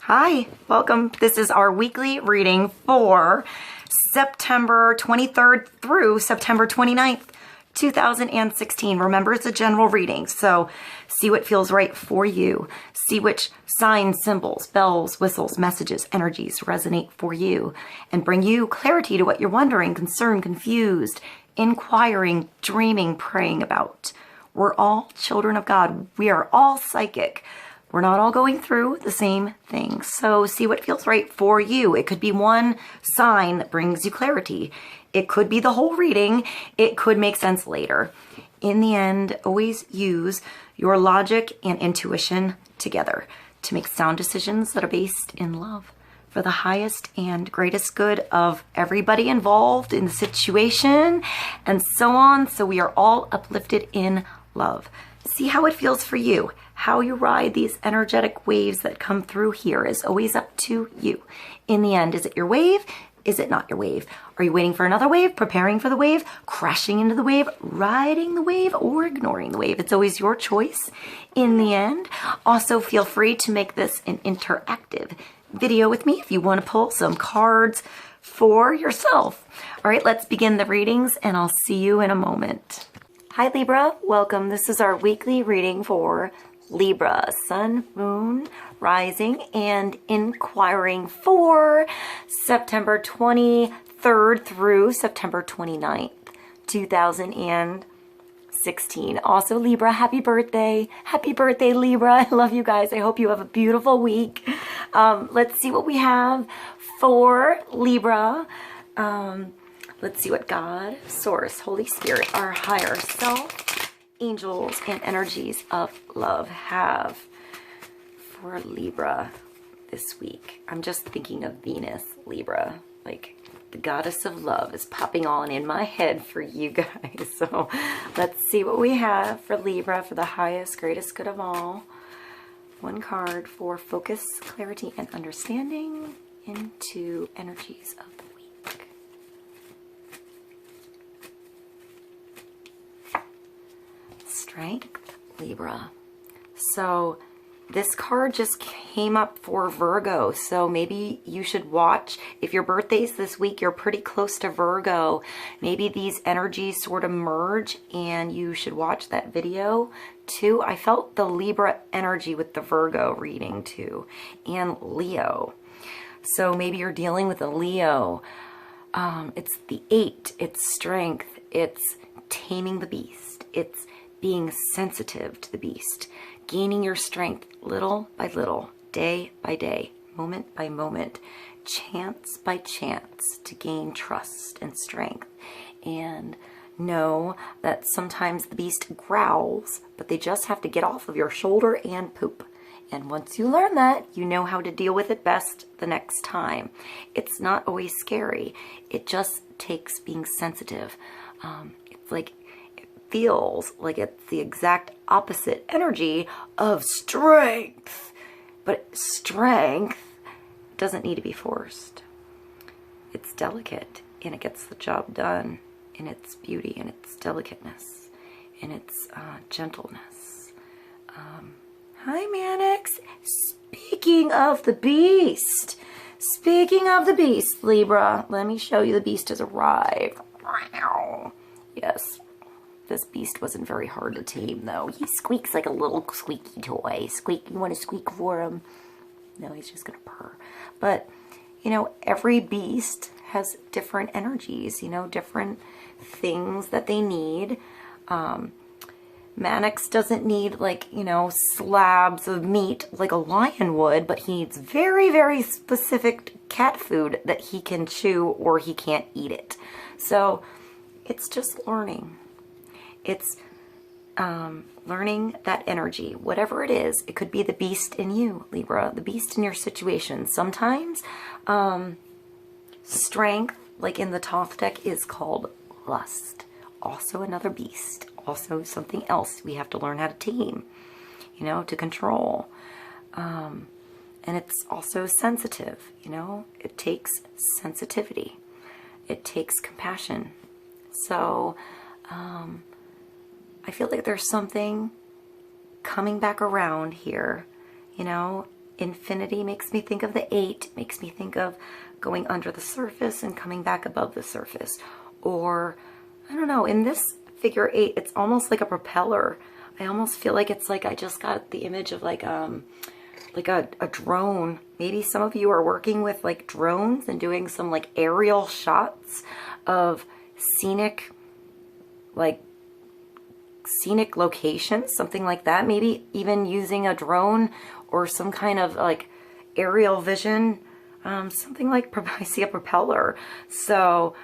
Hi, welcome. This is our weekly reading for September 23rd through September 29th, 2016. Remember, it's a general reading, so see what feels right for you. See which signs, symbols, bells, whistles, messages, energies resonate for you and bring you clarity to what you're wondering, concerned, confused, inquiring, dreaming, praying about. We're all children of God. We are all psychic. We're not all going through the same things. So see what feels right for you. It could be one sign that brings you clarity. It could be the whole reading. It could make sense later. In the end, always use your logic and intuition together to make sound decisions that are based in love for the highest and greatest good of everybody involved in the situation and so on. So we are all uplifted in love. See how it feels for you. How you ride these energetic waves that come through here is always up to you. In the end, is it your wave? Is it not your wave? Are you waiting for another wave, preparing for the wave, crashing into the wave, riding the wave, or ignoring the wave? It's always your choice in the end. Also, feel free to make this an interactive video with me if you want to pull some cards for yourself. All right, let's begin the readings, and I'll see you in a moment. Hi, Libra. Welcome. This is our weekly reading for Libra, Sun, Moon, Rising, and Inquiring for September 23rd through September 29th, 2016. Also, Libra, happy birthday. Happy birthday, Libra. I love you guys. I hope you have a beautiful week. Let's see what we have for Libra. Let's see what God, Source, Holy Spirit, our higher self, angels, and energies of love have for Libra this week. I'm just thinking of Venus, Libra, like the goddess of love is popping on in my head for you guys. So let's see what we have for Libra for the highest, greatest good of all. One card for focus, clarity, and understanding into energies of the week. Strength, Libra. So this card just came up for Virgo, so maybe you should watch. If your birthday's this week, you're pretty close to Virgo. Maybe these energies sort of merge and you should watch that video too. I felt the Libra energy with the Virgo reading too, and Leo. So maybe you're dealing with a Leo. It's the 8, it's strength, it's taming the beast, it's being sensitive to the beast, gaining your strength little by little, day by day, moment by moment, chance by chance to gain trust and strength. And know that sometimes the beast growls, but they just have to get off of your shoulder and poop. And once you learn that, you know how to deal with it best the next time. It's not always scary. It just takes being sensitive. It's like, feels like it's the exact opposite energy of strength, but strength doesn't need to be forced. It's delicate and it gets the job done in its beauty and its delicateness and its gentleness. Hi, Mannex. Speaking of the beast, Libra, let me show you the beast has arrived. Yes. This beast wasn't very hard to tame, though. He squeaks like a little squeaky toy. Squeak, you want to squeak for him? No, he's just going to purr. But, you know, every beast has different energies, you know, different things that they need. Mannex doesn't need, like, you know, slabs of meat like a lion would, but he needs very, very specific cat food that he can chew or he can't eat it. So, it's just learning. It's learning that energy, whatever it is. It could be the beast in you, Libra, the beast in your situation. Sometimes strength, like in the Thoth deck, is called lust. Also another beast. Also something else we have to learn how to tame, you know, to control. And it's also sensitive, you know. It takes sensitivity. It takes compassion. So, I feel like there's something coming back around here, you know, Infinity makes me think of the 8, makes me think of going under the surface and coming back above the surface. Or, I don't know, in this figure 8, it's almost like a propeller. I almost feel like it's like I just got the image of like a drone. Maybe some of you are working with like drones and doing some like aerial shots of scenic locations, something like that. Maybe even using a drone or some kind of like aerial vision, something like, I see a propeller. So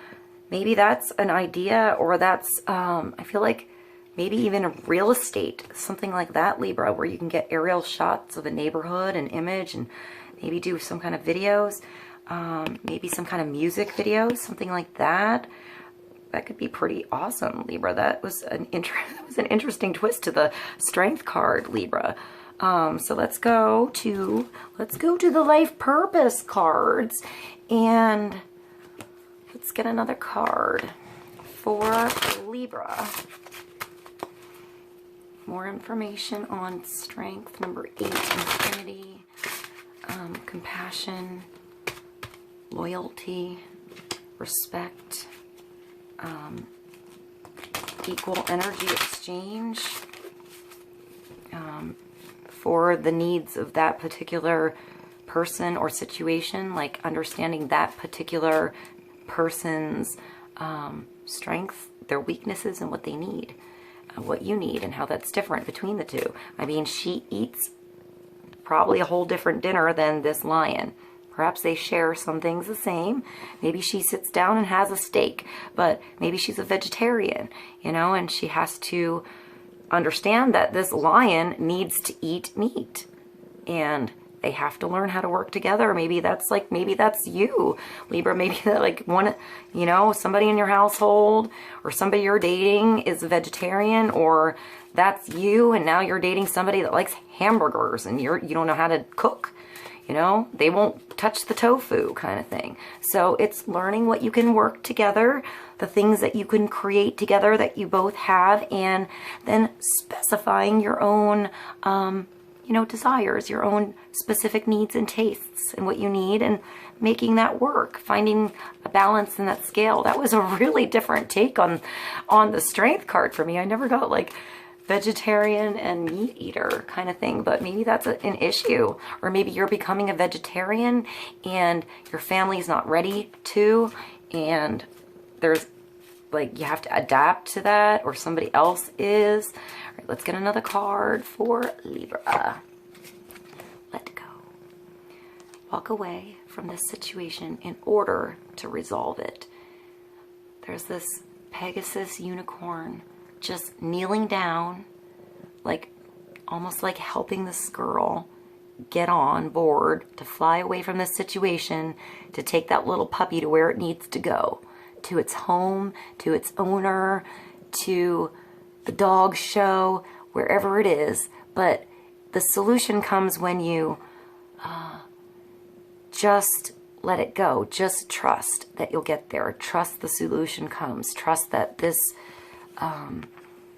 maybe that's an idea, or that's, I feel like maybe even a real estate, something like that, Libra, where you can get aerial shots of a neighborhood and image, and maybe do some kind of videos, maybe some kind of music videos, something like that. That could be pretty awesome, Libra. That was an interesting twist to the Strength card, Libra. So let's go to the life purpose cards, and let's get another card for Libra. More information on Strength, number 8, Infinity, compassion, loyalty, respect, equal energy exchange, for the needs of that particular person or situation, like understanding that particular person's strengths, their weaknesses, and what they need, what you need, and how that's different between the two. I mean, she eats probably a whole different dinner than this lion. Perhaps they share some things the same. Maybe she sits down and has a steak, but maybe she's a vegetarian, you know, and she has to understand that this lion needs to eat meat, and they have to learn how to work together. Maybe that's you, Libra. Maybe that like one, you know, somebody in your household or somebody you're dating is a vegetarian, or that's you, and now you're dating somebody that likes hamburgers and you don't know how to cook. You know, they won't touch the tofu, kind of thing. So it's learning what you can work together, the things that you can create together that you both have, and then specifying your own, you know, desires, your own specific needs and tastes, and what you need, and making that work, finding a balance in that scale. That was a really different take on the Strength card for me. I never got like vegetarian and meat eater kind of thing, but maybe that's an issue. Or maybe you're becoming a vegetarian and your family's not ready to, and there's like, you have to adapt to that, or somebody else is. All right, let's get another card for Libra. Let go. Walk away from this situation in order to resolve it. There's this Pegasus unicorn just kneeling down, like almost like helping this girl get on board to fly away from this situation, to take that little puppy to where it needs to go, to its home, to its owner, to the dog show, wherever it is. But the solution comes when you just let it go. Just trust that you'll get there. Trust the solution comes. Trust that this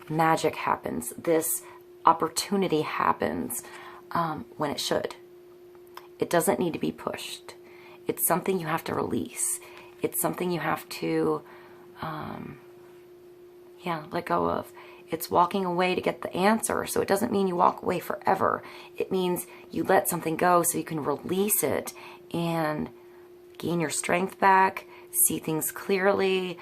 magic happens. This opportunity happens when it should. It doesn't need to be pushed. It's something you have to release. It's something you have to, let go of. It's walking away to get the answer. So it doesn't mean you walk away forever. It means you let something go so you can release it and gain your strength back, see things clearly,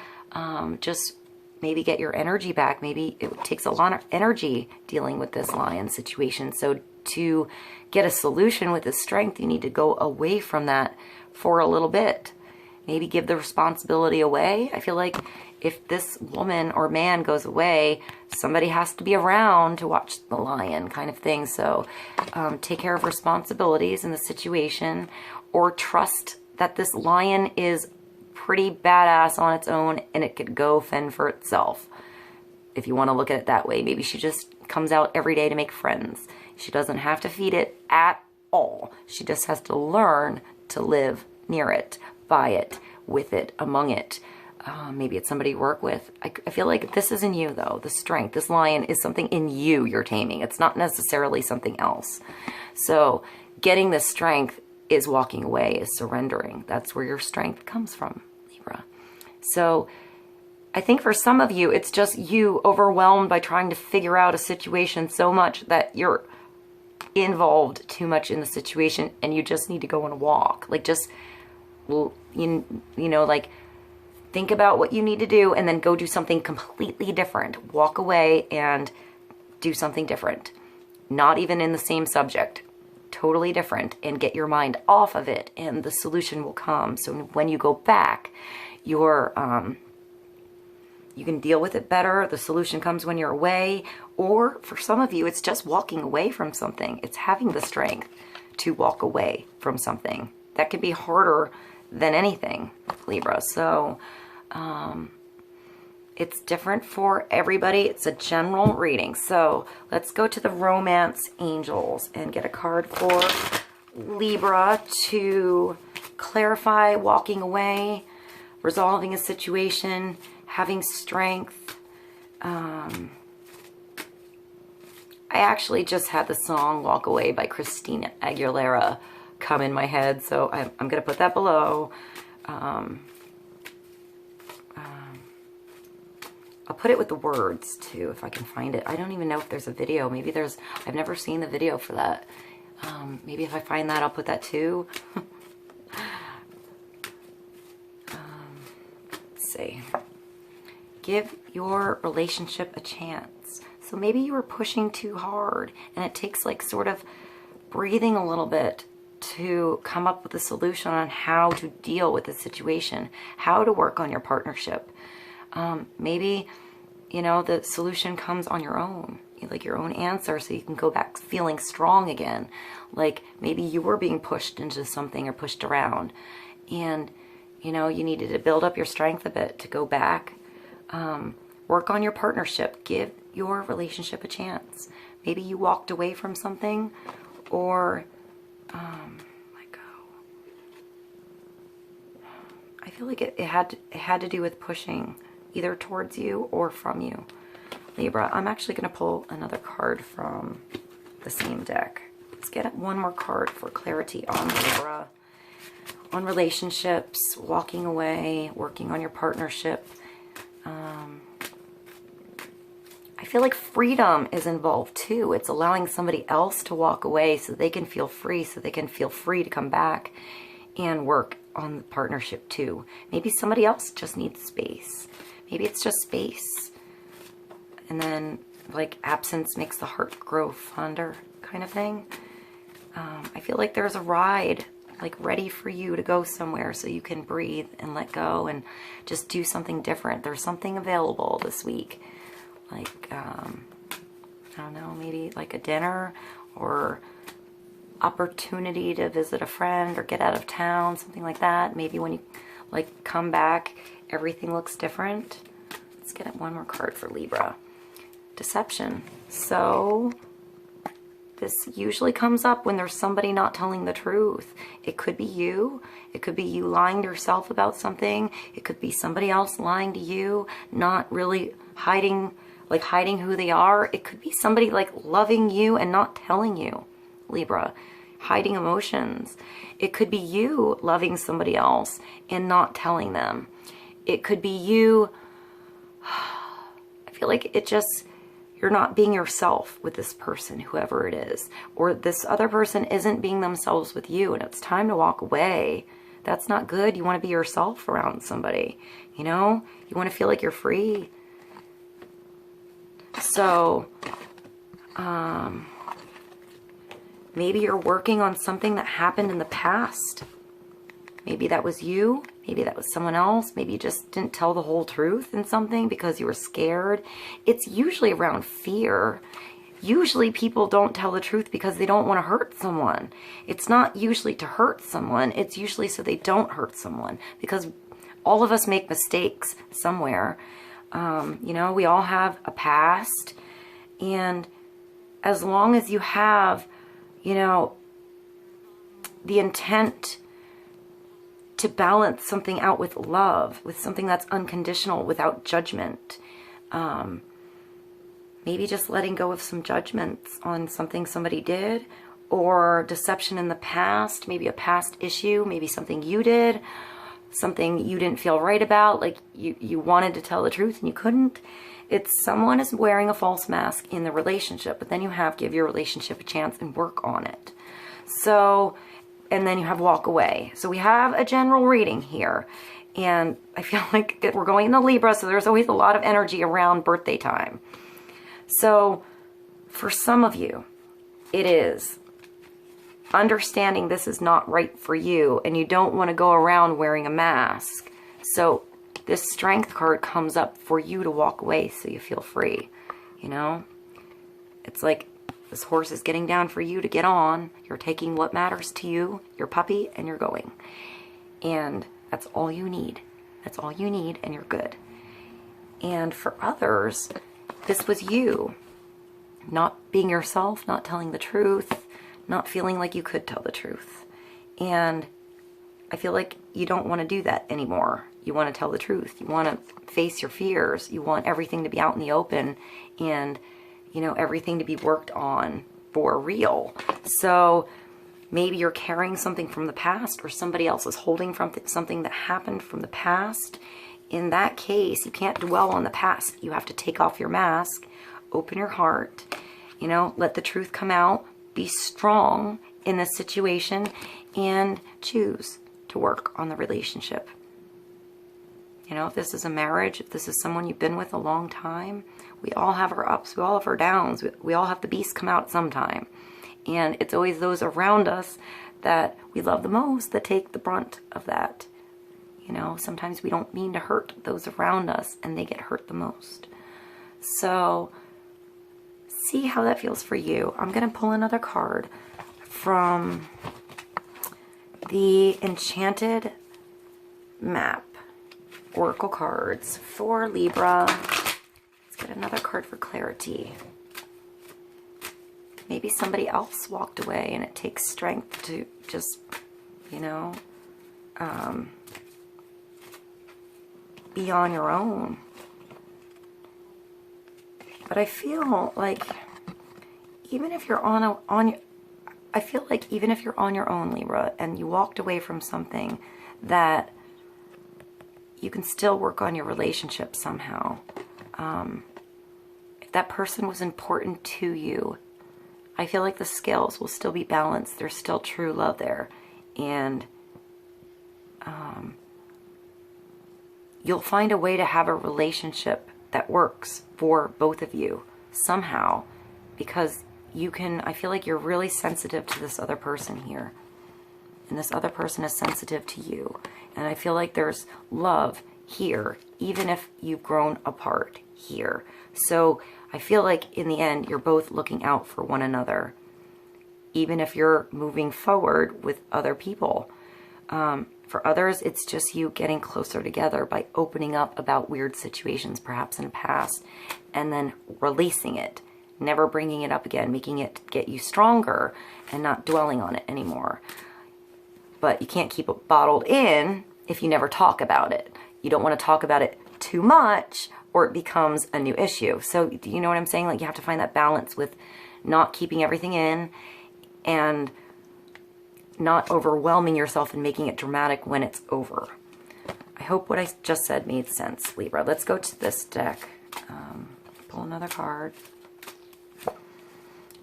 just maybe get your energy back. Maybe it takes a lot of energy dealing with this lion situation. So to get a solution with this strength, you need to go away from that for a little bit. Maybe give the responsibility away. I feel like if this woman or man goes away, somebody has to be around to watch the lion, kind of thing. So take care of responsibilities in the situation, or trust that this lion is pretty badass on its own and it could go fend for itself. If you want to look at it that way, maybe she just comes out every day to make friends. She doesn't have to feed it at all. She just has to learn to live near it, by it, with it, among it. Maybe it's somebody you work with. I feel like this is in you, though. The strength, this lion is something in you you're taming. It's not necessarily something else. So getting this strength is walking away, is surrendering. That's where your strength comes from, Libra. So I think for some of you, it's just you overwhelmed by trying to figure out a situation so much that you're involved too much in the situation, and you just need to go on a walk. Like, just, you know, like, think about what you need to do and then go do something completely different. Walk away and do something different. Not even in the same subject. Totally different, and get your mind off of it, and the solution will come. So when you go back, you're you can deal with it better. The solution comes when you're away. Or for some of you, it's just walking away from something. It's having the strength to walk away from something. That can be harder than anything, Libra. So it's different for everybody. It's a general reading. So let's go to the romance angels and get a card for Libra to clarify walking away, resolving a situation, having strength. I actually just had the song Walk Away by Christina Aguilera come in my head, so I'm going to put that below. I'll put it with the words too, if I can find it. I don't even know if there's a video. Maybe there's, I've never seen the video for that. Maybe if I find that, I'll put that too. Let's see. Give your relationship a chance. So maybe you were pushing too hard, and it takes like sort of breathing a little bit to come up with a solution on how to deal with the situation, how to work on your partnership. Maybe, you know, the solution comes on your own, like your own answer, so you can go back feeling strong again. Like maybe you were being pushed into something or pushed around, and, you know, you needed to build up your strength a bit to go back. Work on your partnership. Give your relationship a chance. Maybe you walked away from something, or like, I feel like it had to do with pushing, either towards you or from you, Libra. I'm actually going to pull another card from the same deck. Let's get one more card for clarity on Libra, on relationships, walking away, working on your partnership. I feel like freedom is involved too. It's allowing somebody else to walk away so they can feel free, so they can feel free to come back and work on the partnership too. Maybe somebody else just needs space. Maybe it's just space. And then, like, absence makes the heart grow fonder kind of thing. I feel like there's a ride, like, ready for you to go somewhere so you can breathe and let go and just do something different. There's something available this week. Like, I don't know, maybe like a dinner or opportunity to visit a friend or get out of town, something like that. Maybe when you, like, come back, everything looks different. Let's get one more card for Libra. Deception. So this usually comes up when there's somebody not telling the truth. It could be you. It could be you lying to yourself about something. It could be somebody else lying to you, not really hiding who they are. It could be somebody, like, loving you and not telling you, Libra, hiding emotions. It could be you loving somebody else and not telling them. It could be you, I feel like it just, you're not being yourself with this person, whoever it is, or this other person isn't being themselves with you, and it's time to walk away. That's not good. You want to be yourself around somebody, you know? You want to feel like you're free. So, maybe you're working on something that happened in the past. Maybe that was you. Maybe that was someone else. Maybe you just didn't tell the whole truth in something because you were scared. It's usually around fear. Usually people don't tell the truth because they don't want to hurt someone. It's not usually to hurt someone. It's usually so they don't hurt someone, because all of us make mistakes somewhere. You know, we all have a past, and as long as you have, you know, the intent to balance something out with love, with something that's unconditional, without judgment, maybe just letting go of some judgments on something somebody did, or deception in the past, maybe a past issue, maybe something you did, something you didn't feel right about, like you wanted to tell the truth and you couldn't. It's someone is wearing a false mask in the relationship, but then you have give your relationship a chance and work on it. So, and then you have walk away. So we have a general reading here. And I feel like we're going into Libra, so there's always a lot of energy around birthday time. So for some of you, it is understanding this is not right for you and you don't want to go around wearing a mask. So this strength card comes up for you to walk away so you feel free. You know, it's like this horse is getting down for you to get on. You're taking what matters to you, your puppy, and you're going. And that's all you need. That's all you need, and you're good. And for others, this was you not being yourself, not telling the truth, not feeling like you could tell the truth. And I feel like you don't want to do that anymore. You want to tell the truth. You want to face your fears. You want everything to be out in the open and, you know, everything to be worked on for real. So maybe you're carrying something from the past or somebody else is holding from something that happened from the past. In that case, you can't dwell on the past. You have to take off your mask, open your heart, you know, let the truth come out, be strong in this situation, and choose to work on the relationship. You know, if this is a marriage, if this is someone you've been with a long time, we all have our ups, we all have our downs, we all have the beast come out sometime. And it's always those around us that we love the most that take the brunt of that. You know, sometimes we don't mean to hurt those around us and they get hurt the most. So see how that feels for you. I'm going to pull another card from the Enchanted Map Oracle cards for Libra. Let's get another card for clarity. Maybe somebody else walked away and it takes strength to just, you know, be on your own. But I feel like even if you're I feel like even if you're on your own, Libra, and you walked away from something, that you can still work on your relationship somehow. If that person was important to you, I feel like the scales will still be balanced. There's still true love there. And you'll find a way to have a relationship that works for both of you somehow, because you can, I feel like you're really sensitive to this other person here. And this other person is sensitive to you. And I feel like there's love here, even if you've grown apart here. So I feel like in the end, you're both looking out for one another, even if you're moving forward with other people. For others, it's just you getting closer together by opening up about weird situations, perhaps in the past, and then releasing it, never bringing it up again, making it get you stronger and not dwelling on it anymore. But you can't keep it bottled in if you never talk about it. You don't want to talk about it too much or it becomes a new issue. So do you know what I'm saying? Like, you have to find that balance with not keeping everything in and not overwhelming yourself and making it dramatic when it's over. I hope what I just said made sense, Libra. Let's go to this deck. Pull another card.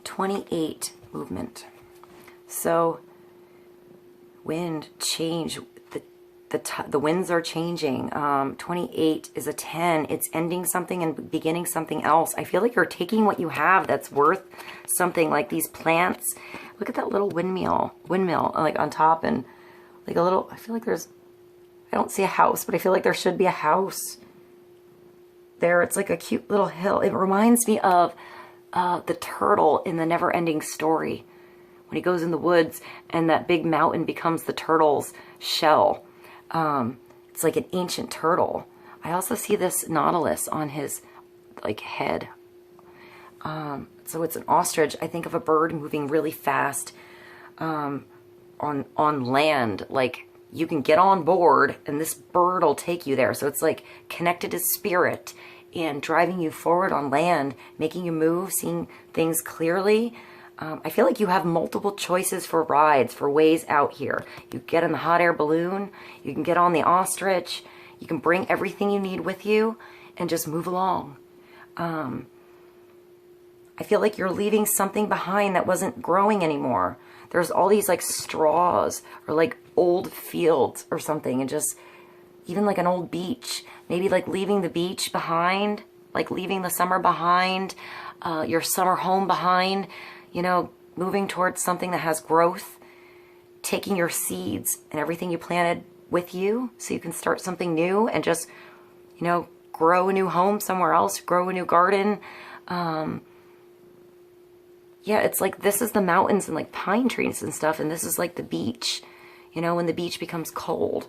28 movement. So wind, change. The winds are changing. 28 is a 10. It's ending something and beginning something else. I feel like you're taking what you have that's worth something, like these plants. Look at that little windmill like on top, and like a little, I feel like there's, I don't see a house, but I feel like there should be a house there. It's like a cute little hill. It reminds me of the turtle in the Never-Ending Story, when he goes in the woods and that big mountain becomes the turtle's shell. It's like an ancient turtle. I also see this nautilus on his like head. So it's an ostrich. I think of a bird moving really fast on land. Like, you can get on board and this bird will take you there. So it's like connected to spirit and driving you forward on land, making you move, seeing things clearly. I feel like you have multiple choices for rides, for ways out here. You get in the hot air balloon, you can get on the ostrich, you can bring everything you need with you and just move along. I feel like you're leaving something behind that wasn't growing anymore. There's all these like straws or like old fields or something, and just even like an old beach. Maybe like leaving the beach behind, like leaving the summer behind, your summer home behind, you know, moving towards something that has growth, taking your seeds and everything you planted with you so you can start something new and just, you know, grow a new home somewhere else, grow a new garden. Yeah, it's like this is the mountains and like pine trees and stuff, and this is like the beach, you know, when the beach becomes cold.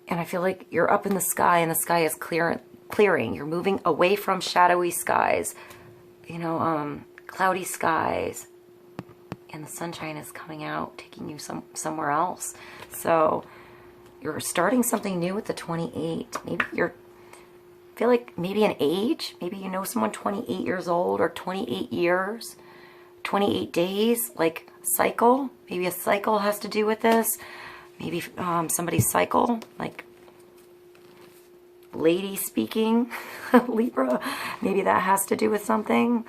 And I feel like you're up in the sky and the sky is clearing. You're moving away from shadowy skies, you know, cloudy skies, and the sunshine is coming out, taking you somewhere else. So you're starting something new with the 28. Maybe you're, I feel like maybe an age, maybe you know someone 28 years old or 28 years, 28 days, like cycle. Maybe a cycle has to do with this. Maybe somebody's cycle, like lady speaking, Libra. Maybe that has to do with something.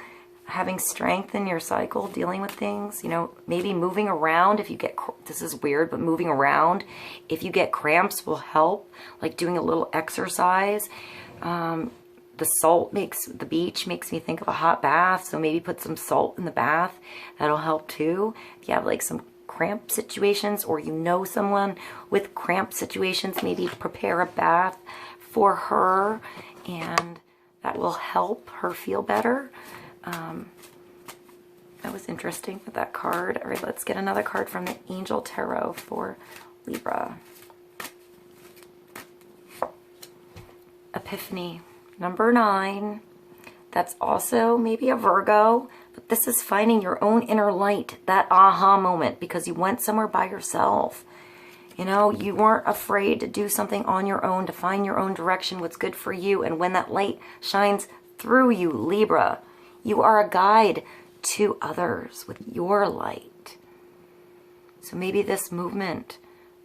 Having strength in your cycle, dealing with things, you know, maybe moving around if you get, this is weird, but moving around, if you get cramps will help, like doing a little exercise. The salt makes, the beach makes me think of a hot bath, so maybe put some salt in the bath. That'll help too. If you have like some cramp situations, or you know someone with cramp situations, maybe prepare a bath for her, and that will help her feel better. That was interesting with that card. All right, let's get another card from the Angel Tarot for Libra. Epiphany, number 9. That's also maybe a Virgo, but this is finding your own inner light, that aha moment, because you went somewhere by yourself. You know, you weren't afraid to do something on your own, to find your own direction, what's good for you. And when that light shines through you, Libra, you are a guide to others with your light. So maybe this movement,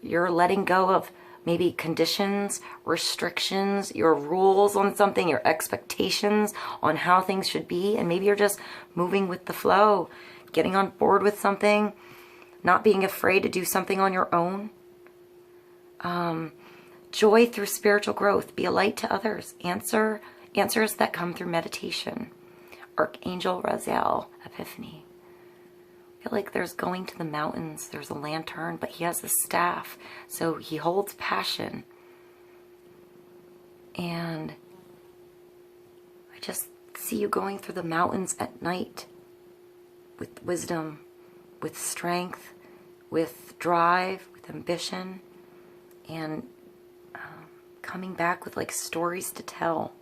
you're letting go of maybe conditions, restrictions, your rules on something, your expectations on how things should be. And maybe you're just moving with the flow, getting on board with something, not being afraid to do something on your own. Joy through spiritual growth. Be a light to others. Answers that come through meditation. Archangel Raziel, Epiphany. I feel like there's going to the mountains. There's a lantern, but he has a staff. So he holds passion. And I just see you going through the mountains at night with wisdom, with strength, with drive, with ambition, and coming back with like stories to tell.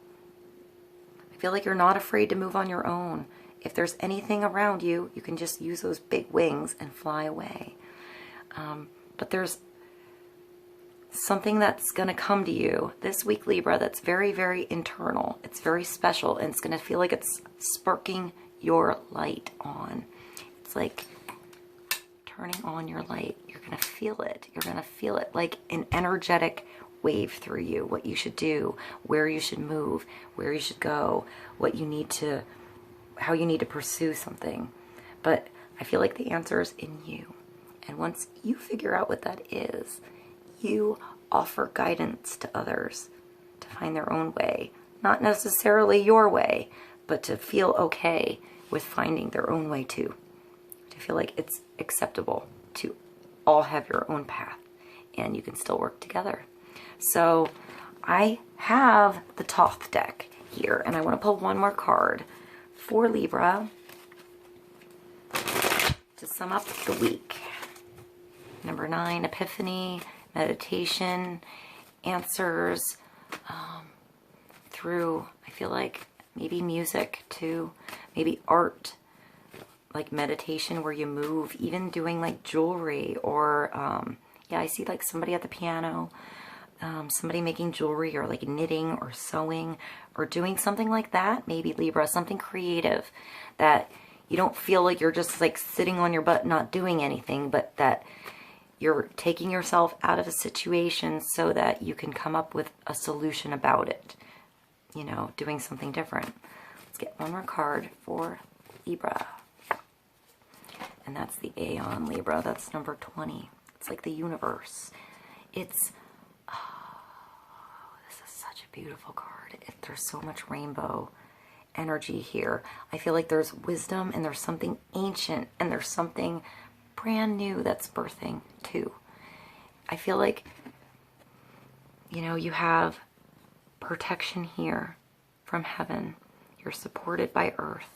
I feel like you're not afraid to move on your own. If there's anything around you, you can just use those big wings and fly away. But there's something that's going to come to you this week, Libra, that's very, very internal. It's very special, and it's going to feel like it's sparking your light on. It's like turning on your light. You're going to feel it. You're going to feel it like an energetic wave through you, what you should do, where you should move, where you should go, what you need to, how you need to pursue something. But I feel like the answer is in you. And once you figure out what that is, you offer guidance to others to find their own way. Not necessarily your way, but to feel okay with finding their own way too. To feel like it's acceptable to all have your own path and you can still work together. So I have the Thoth deck here, and I want to pull one more card for Libra to sum up the week. Number 9, Epiphany, meditation, answers through, I feel like, maybe music too, maybe art, like meditation where you move, even doing like jewelry or, yeah, I see like somebody at the piano, somebody making jewelry or like knitting or sewing, or doing something like that, maybe Libra, something creative that you don't feel like you're just like sitting on your butt not doing anything, but that you're taking yourself out of a situation so that you can come up with a solution about it. You know, doing something different. Let's get one more card for Libra. And that's the Aeon Libra. That's number 20. It's like the universe. It's, oh, this is such a beautiful card. There's so much rainbow energy here. I feel like there's wisdom and there's something ancient and there's something brand new that's birthing too. I feel like, you know, you have protection here from heaven. You're supported by earth.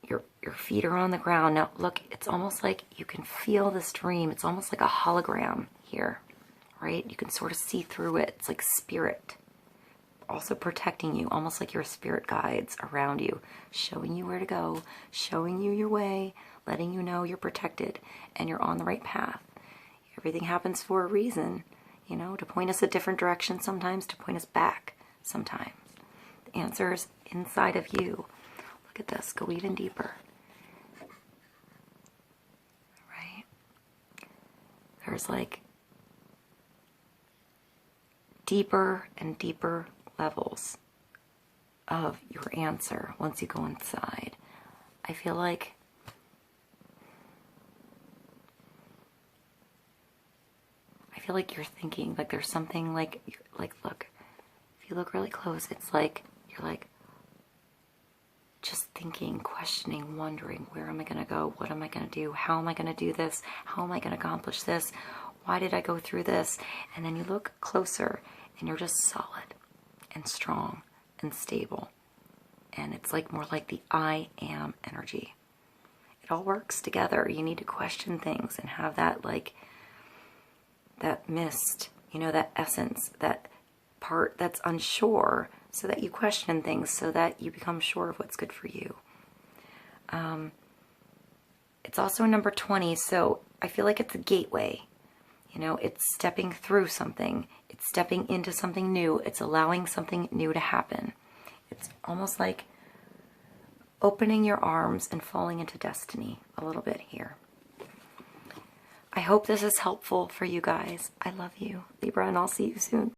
Your feet are on the ground. Now look, it's almost like you can feel this dream. It's almost like a hologram here, right? You can sort of see through it. It's like spirit. Also protecting you, almost like your spirit guides around you, showing you where to go, showing you your way, letting you know you're protected and you're on the right path. Everything happens for a reason, you know, to point us a different direction sometimes, to point us back sometimes. The answer is inside of you. Look at this. Go even deeper. Right? There's like deeper and deeper levels of your answer once you go inside. I feel like you're thinking, like there's something like look, if you look really close, it's like you're like just thinking, questioning, wondering, where am I going to go? What am I going to do? How am I going to do this? How am I going to accomplish this? Why did I go through this? And then you look closer and you're just solid and strong and stable. And it's like more like the I am energy. It all works together. You need to question things and have that like that mist, you know, that essence, that part that's unsure, so that you question things, so that you become sure of what's good for you. It's also number 20, so I feel like it's a gateway. You know, it's stepping through something. It's stepping into something new. It's allowing something new to happen. It's almost like opening your arms and falling into destiny a little bit here. I hope this is helpful for you guys. I love you, Libra, and I'll see you soon.